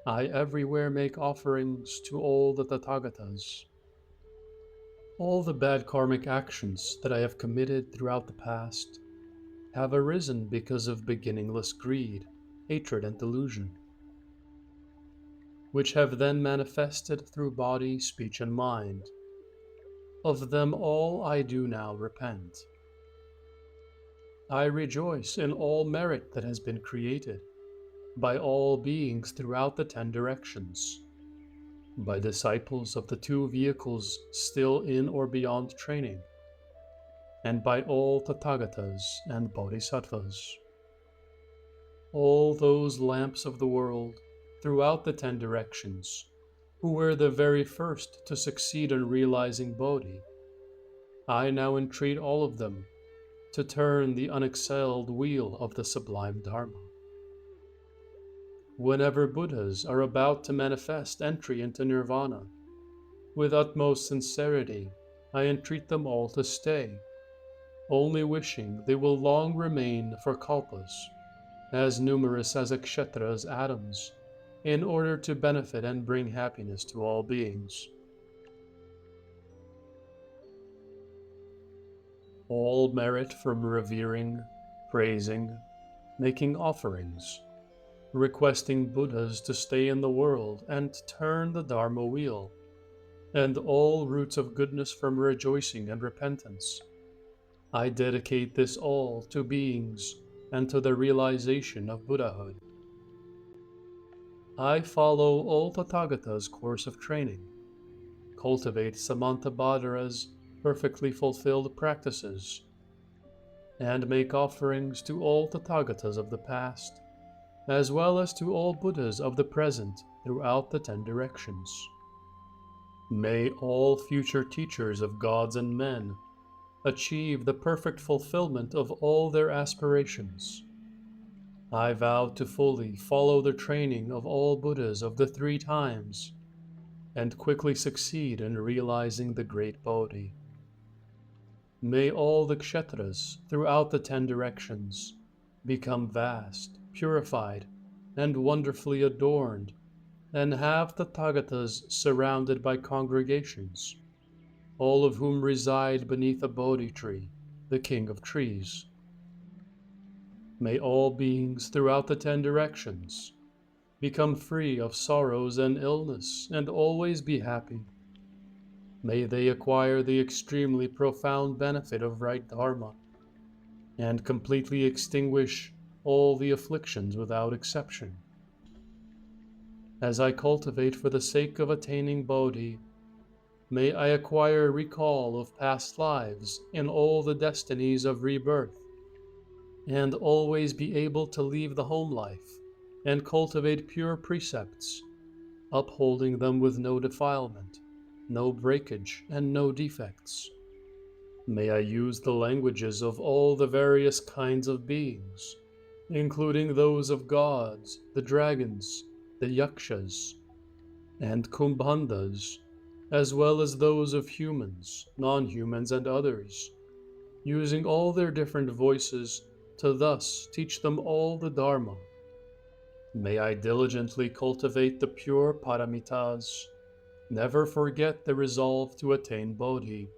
S1: I everywhere make offerings to all the Tathagatas. All the bad karmic actions that I have committed throughout the past have arisen because of beginningless greed, hatred, and delusion, which have then manifested through body, speech, and mind. Of them all I do now repent. I rejoice in all merit that has been created by all beings throughout the 10 directions, by disciples of the 2 vehicles still in or beyond training, and by all Tathagatas and bodhisattvas. All those lamps of the world throughout the 10 directions, who were the very first to succeed in realizing Bodhi, I now entreat all of them to turn the unexcelled wheel of the sublime Dharma. Whenever Buddhas are about to manifest entry into nirvana, with utmost sincerity, I entreat them all to stay, only wishing they will long remain for kalpas, as numerous as a kshetra's atoms, in order to benefit and bring happiness to all beings. All merit from revering, praising, making offerings, requesting Buddhas to stay in the world and turn the Dharma wheel, and all roots of goodness from rejoicing and repentance. I dedicate this all to beings and to the realization of Buddhahood. I follow all Tathagatas' course of training, cultivate Samantabhadra's perfectly fulfilled practices, and make offerings to all Tathagatas of the past, as well as to all Buddhas of the present throughout the 10 directions. May all future teachers of gods and men achieve the perfect fulfillment of all their aspirations. I vow to fully follow the training of all Buddhas of the 3 times and quickly succeed in realizing the great Bodhi. May all the kshetras throughout the 10 directions become vast, purified, and wonderfully adorned, and have Tathagatas surrounded by congregations, all of whom reside beneath a Bodhi tree, the king of trees. May all beings throughout the 10 directions become free of sorrows and illness and always be happy. May they acquire the extremely profound benefit of right Dharma and completely extinguish all the afflictions without exception. As I cultivate for the sake of attaining Bodhi, may I acquire recall of past lives in all the destinies of rebirth, and always be able to leave the home life and cultivate pure precepts, upholding them with no defilement, no breakage, and no defects. May I use the languages of all the various kinds of beings, including those of gods, the dragons, the yakshas, and kumbhandas, as well as those of humans, non-humans, and others, using all their different voices to thus teach them all the Dharma. May I diligently cultivate the pure paramitas, never forget the resolve to attain Bodhi,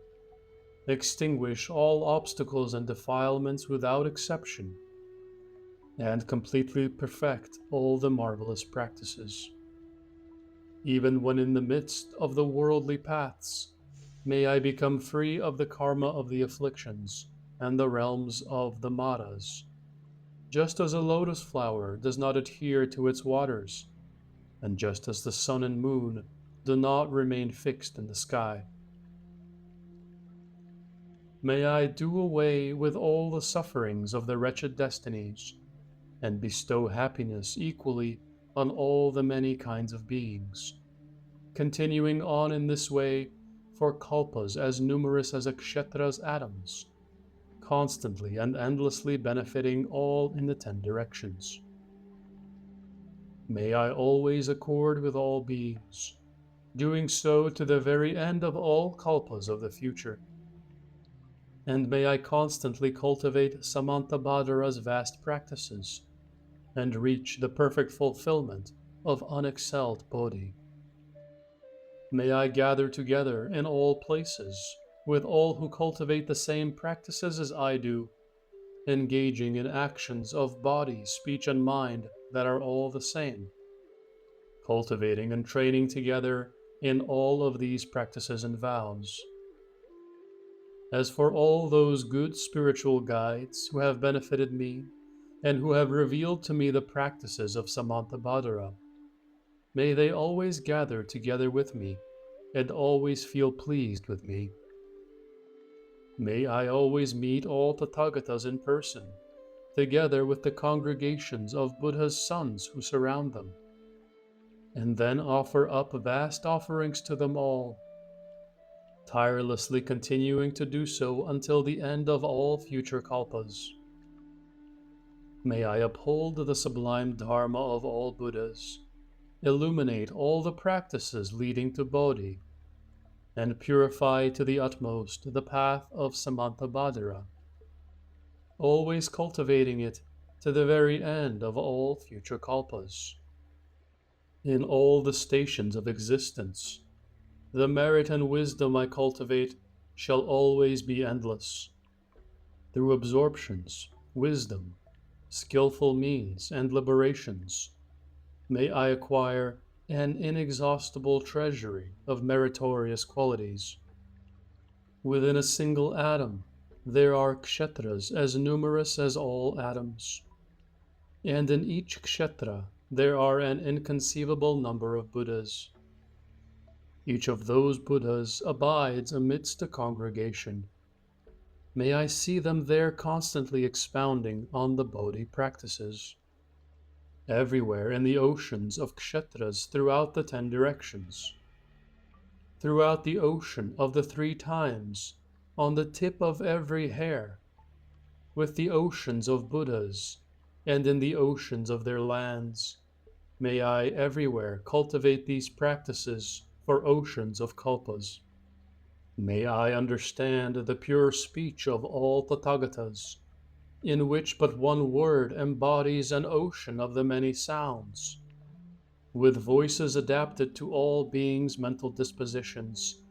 S1: extinguish all obstacles and defilements without exception, and completely perfect all the marvelous practices. Even when in the midst of the worldly paths, may I become free of the karma of the afflictions and the realms of the maras, just as a lotus flower does not adhere to its waters, and just as the sun and moon do not remain fixed in the sky. May I do away with all the sufferings of the wretched destinies, and bestow happiness equally on all the many kinds of beings, continuing on in this way for kalpas as numerous as a kshetra's atoms, constantly and endlessly benefiting all in the 10 directions. May I always accord with all beings, doing so to the very end of all kalpas of the future. And may I constantly cultivate Samantabhadra's vast practices, and reach the perfect fulfillment of unexcelled Bodhi. May I gather together in all places with all who cultivate the same practices as I do, engaging in actions of body, speech, and mind that are all the same, cultivating and training together in all of these practices and vows. As for all those good spiritual guides who have benefited me and who have revealed to me the practices of Samantabhadra, may they always gather together with me and always feel pleased with me. May I always meet all Tathagatas in person, together with the congregations of Buddha's sons who surround them, and then offer up vast offerings to them all, tirelessly continuing to do so until the end of all future kalpas. May I uphold the sublime Dharma of all Buddhas, illuminate all the practices leading to Bodhi, and purify to the utmost the path of Samantabhadra, always cultivating it to the very end of all future kalpas. In all the stations of existence, the merit and wisdom I cultivate shall always be endless. Through absorptions, wisdom, skillful means, and liberations, may I acquire an inexhaustible treasury of meritorious qualities. Within a single atom, there are kshetras as numerous as all atoms, and in each kshetra there are an inconceivable number of Buddhas. Each of those Buddhas abides amidst a congregation. May I see them there constantly expounding on the Bodhi practices. Everywhere in the oceans of kshetras throughout the 10 directions, throughout the ocean of the 3 times, on the tip of every hair, with the oceans of Buddhas, and in the oceans of their lands, may I everywhere cultivate these practices for oceans of kalpas. May I understand the pure speech of all Tathagatas, in which but one word embodies an ocean of the many sounds, with voices adapted to all beings' mental dispositions,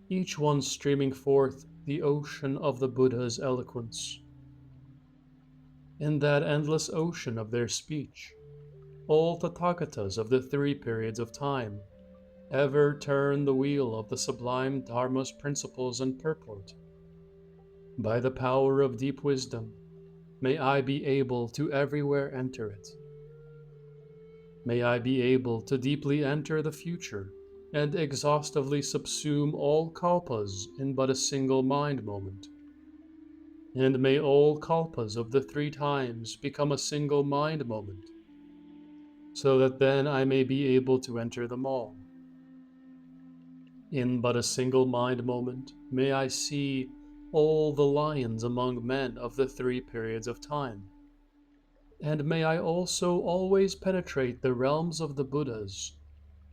S1: each one streaming forth the ocean of the Buddha's eloquence. In that endless ocean of their speech, all Tathagatas of the 3 periods of time ever turn the wheel of the sublime Dharma's principles and purport. By the power of deep wisdom, may I be able to everywhere enter it. May I be able to deeply enter the future and exhaustively subsume all kalpas in but a single mind moment. And may all kalpas of the 3 times become a single mind moment, so that then I may be able to enter them all. In but a single mind moment, may I see all the lions among men of the 3 periods of time. And may I also always penetrate the realms of the Buddhas,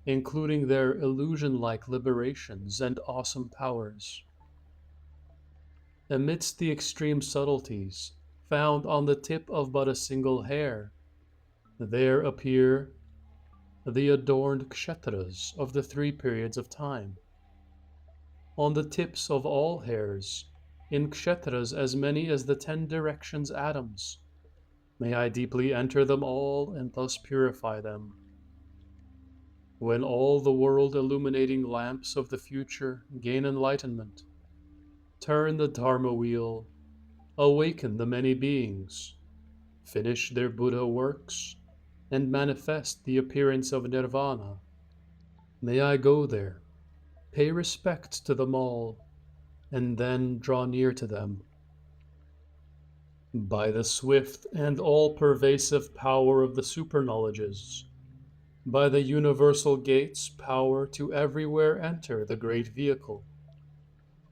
S1: including their illusion-like liberations and awesome powers. Amidst the extreme subtleties found on the tip of but a single hair, there appear the adorned kshetras of the 3 periods of time. On the tips of all hairs, in kshetras as many as the 10 directions atoms, may I deeply enter them all and thus purify them. When all the world-illuminating lamps of the future gain enlightenment, turn the Dharma wheel, awaken the many beings, finish their Buddha works, and manifest the appearance of nirvana. May I go there, pay respect to them all, and then draw near to them. By the swift and all-pervasive power of the superknowledges, by the universal gate's power to everywhere enter the great vehicle,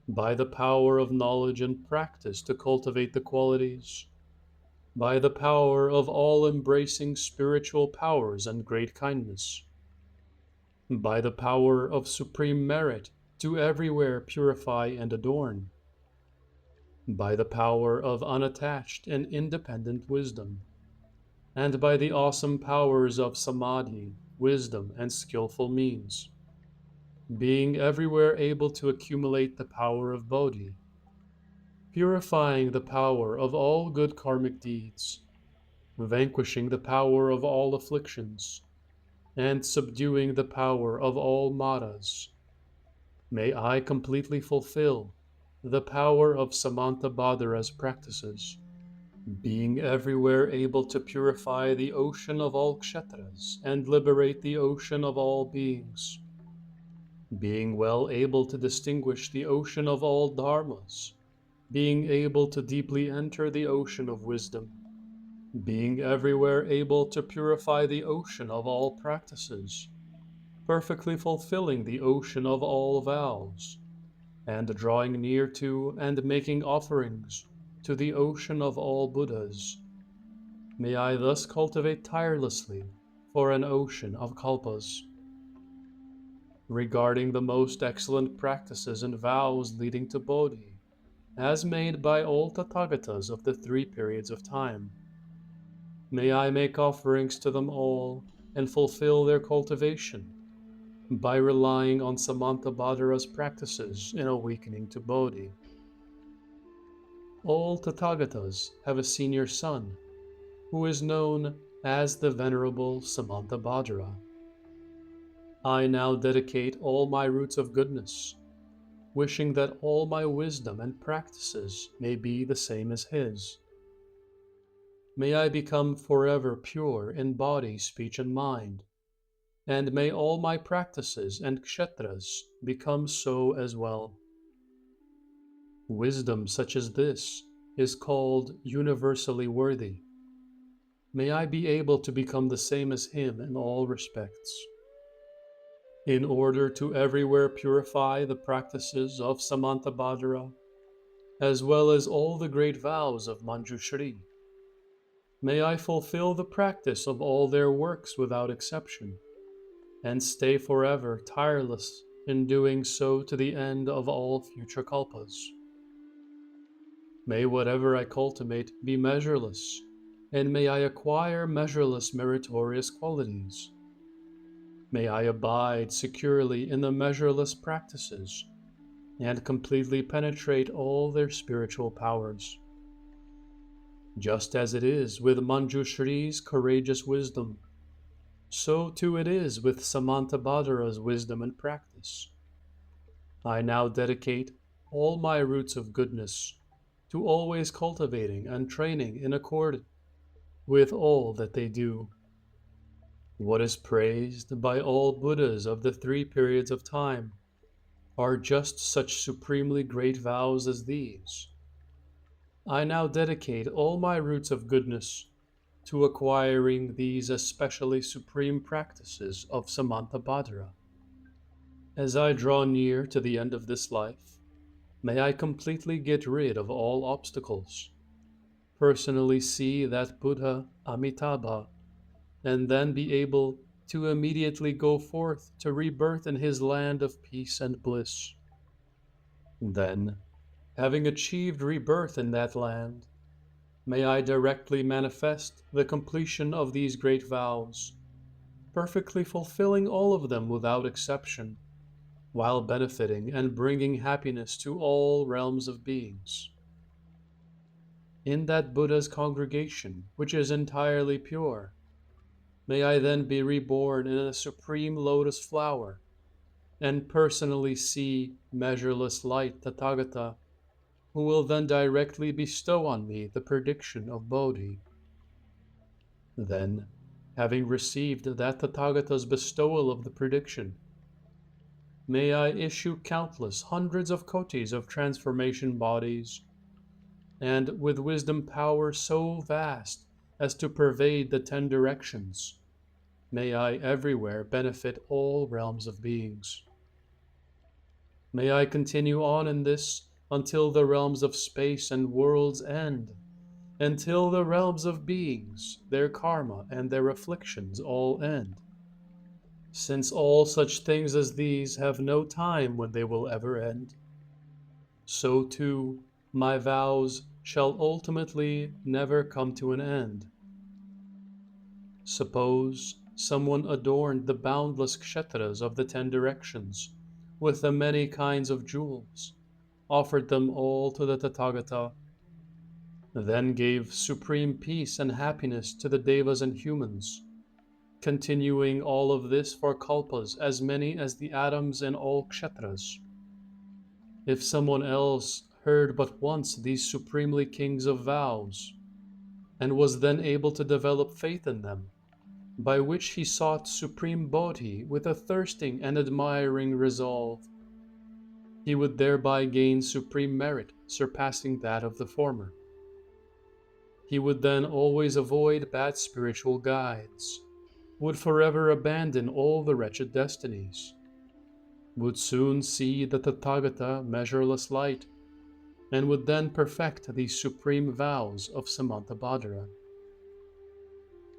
S1: by the power of knowledge and practice to cultivate the qualities, by the power of all-embracing spiritual powers and great kindness, by the power of supreme merit to everywhere purify and adorn, by the power of unattached and independent wisdom, and by the awesome powers of samadhi, wisdom, and skillful means, being everywhere able to accumulate the power of bodhi, purifying the power of all good karmic deeds, vanquishing the power of all afflictions, and subduing the power of all maras. May I completely fulfill the power of Samantabhadra's practices, being everywhere able to purify the ocean of all kshetras and liberate the ocean of all beings, being well able to distinguish the ocean of all dharmas, being able to deeply enter the ocean of wisdom, being everywhere able to purify the ocean of all practices, perfectly fulfilling the ocean of all vows, and drawing near to and making offerings to the ocean of all Buddhas. May I thus cultivate tirelessly for an ocean of kalpas. Regarding the most excellent practices and vows leading to Bodhi, as made by all Tathagatas of the 3 periods of time, may I make offerings to them all and fulfill their cultivation by relying on Samantabhadra's practices in awakening to Bodhi. All Tathagatas have a senior son, who is known as the Venerable Samantabhadra. I now dedicate all my roots of goodness, wishing that all my wisdom and practices may be the same as his. May I become forever pure in body, speech, and mind, and may all my practices and kshetras become so as well. Wisdom such as this is called universally worthy. May I be able to become the same as him in all respects. In order to everywhere purify the practices of Samantabhadra, as well as all the great vows of Manjushri, may I fulfill the practice of all their works without exception, and stay forever tireless in doing so to the end of all future kalpas. May whatever I cultivate be measureless, and may I acquire measureless meritorious qualities. May I abide securely in the measureless practices, and completely penetrate all their spiritual powers. Just as it is with Manjushri's courageous wisdom, so too it is with Samantabhadra's wisdom and practice. I now dedicate all my roots of goodness to always cultivating and training in accord with all that they do. What is praised by all Buddhas of the three periods of time are just such supremely great vows as these. I now dedicate all my roots of goodness to acquiring these especially supreme practices of Samantabhadra. As I draw near to the end of this life, may I completely get rid of all obstacles, personally see that Buddha Amitabha, and then be able to immediately go forth to rebirth in his land of peace and bliss. Then, having achieved rebirth in that land, may I directly manifest the completion of these great vows, perfectly fulfilling all of them without exception, while benefiting and bringing happiness to all realms of beings. In that Buddha's congregation, which is entirely pure, may I then be reborn in a supreme lotus flower, and personally see measureless light Tathāgata, who will then directly bestow on me the prediction of Bodhi. Then, having received that Tathāgata's bestowal of the prediction, may I issue countless hundreds of kotis of transformation bodies, and with wisdom power so vast as to pervade the 10 directions, may I everywhere benefit all realms of beings. May I continue on in this until the realms of space and worlds end, until the realms of beings, their karma and their afflictions all end, since all such things as these have no time when they will ever end. So too, my vows shall ultimately never come to an end. Suppose someone adorned the boundless kshetras of the 10 directions with the many kinds of jewels, offered them all to the Tathāgata, then gave supreme peace and happiness to the devas and humans, continuing all of this for kalpas as many as the atoms in all kshetras. If someone else heard but once these supremely kings of vows, and was then able to develop faith in them, by which he sought supreme bodhi with a thirsting and admiring resolve, he would thereby gain supreme merit surpassing that of the former. He would then always avoid bad spiritual guides, would forever abandon all the wretched destinies, would soon see the Tathāgata measureless light, and would then perfect these supreme vows of Samantabhadra.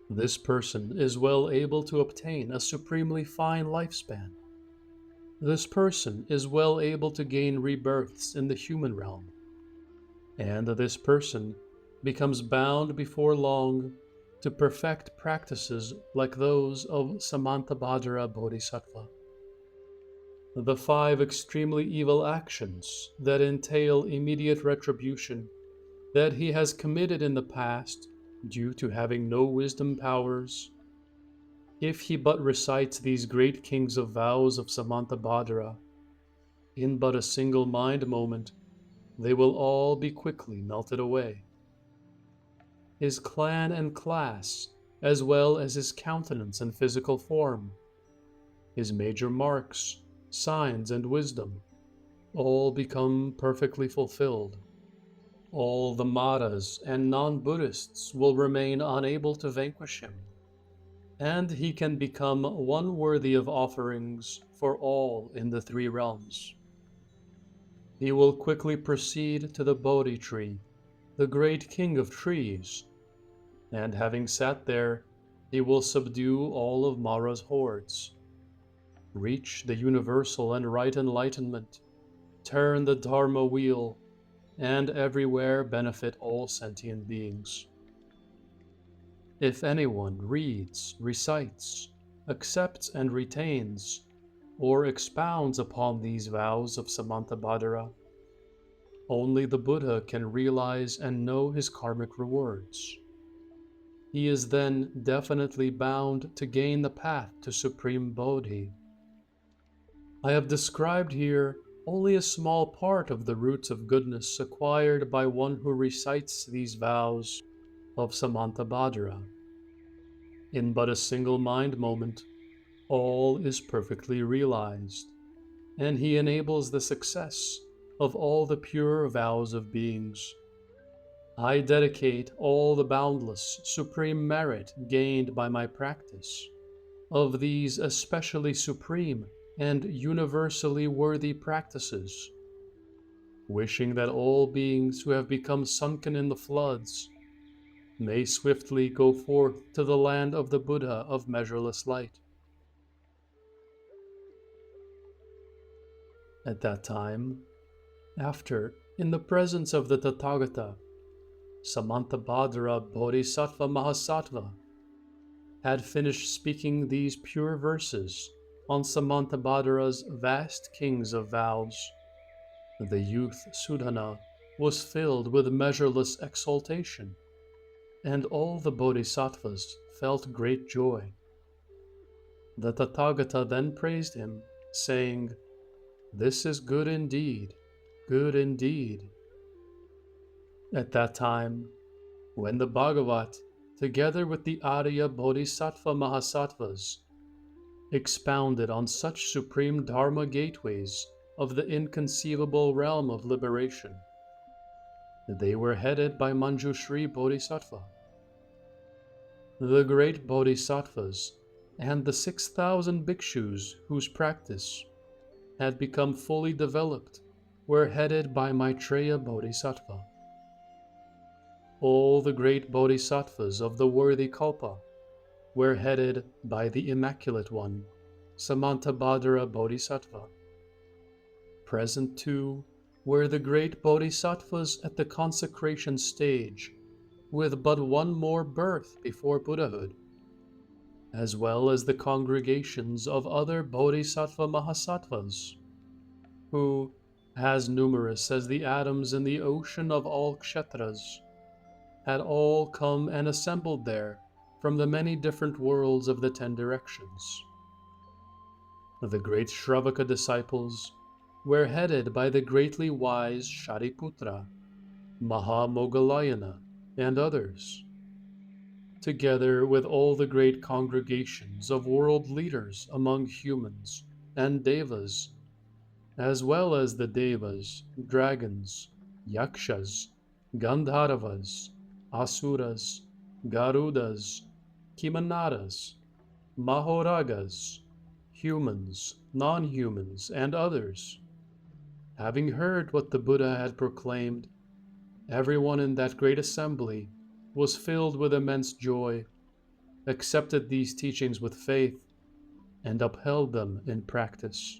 S1: This person is well able to obtain a supremely fine lifespan. This person is well able to gain rebirths in the human realm. And this person becomes bound before long to perfect practices like those of Samantabhadra Bodhisattva. The 5 extremely evil actions that entail immediate retribution that he has committed in the past due to having no wisdom powers If he but recites these great kings of vows of Samantabhadra, in but a single mind moment, they will all be quickly melted away. His clan and class, as well as his countenance and physical form, his major marks, signs, and wisdom, all become perfectly fulfilled. All the Maras and non-Buddhists will remain unable to vanquish him, and he can become one worthy of offerings for all in the three realms. He will quickly proceed to the Bodhi tree, the great king of trees, and having sat there, he will subdue all of Mara's hordes, reach the universal and right enlightenment, turn the Dharma wheel, and everywhere benefit all sentient beings. If anyone reads, recites, accepts and retains, or expounds upon these vows of Samantabhadra, only the Buddha can realize and know his karmic rewards. He is then definitely bound to gain the path to Supreme Bodhi. I have described here only a small part of the roots of goodness acquired by one who recites these vows of Samantabhadra. In but a single mind moment, all is perfectly realized, and he enables the success of all the pure vows of beings. I dedicate all the boundless, supreme merit gained by my practice of these especially supreme and universally worthy practices, wishing that all beings who have become sunken in the floods may swiftly go forth to the land of the Buddha of measureless light. At that time, after, in the presence of the Tathāgata, Samantabhadra Bodhisattva Mahasattva had finished speaking these pure verses on Samantabhadra's vast kings of vows, the youth Sudhana was filled with measureless exultation, and all the bodhisattvas felt great joy. The Tathagata then praised him, saying, "This is good indeed, good indeed." At that time, when the Bhagavat, together with the Arya Bodhisattva Mahasattvas, expounded on such supreme Dharma gateways of the inconceivable realm of liberation, they were headed by Manjushri Bodhisattva. The great Bodhisattvas and the 6,000 bhikshus whose practice had become fully developed were headed by Maitreya Bodhisattva. All the great bodhisattvas of the worthy kalpa were headed by the Immaculate One, Samantabhadra Bodhisattva. Present too were the great bodhisattvas at the consecration stage, with but one more birth before Buddhahood, as well as the congregations of other bodhisattva mahasattvas, who, as numerous as the atoms in the ocean of all kshetras, had all come and assembled there from the many different worlds of the 10 directions. The great Shravaka disciples were headed by the greatly wise Shariputra, Mahamogalayana, and others, together with all the great congregations of world leaders among humans and devas, as well as the devas, dragons, yakshas, gandharvas, asuras, garudas, kimanaras, mahoragas, humans, non-humans, and others. Having heard what the Buddha had proclaimed, everyone in that great assembly was filled with immense joy, accepted these teachings with faith, and upheld them in practice.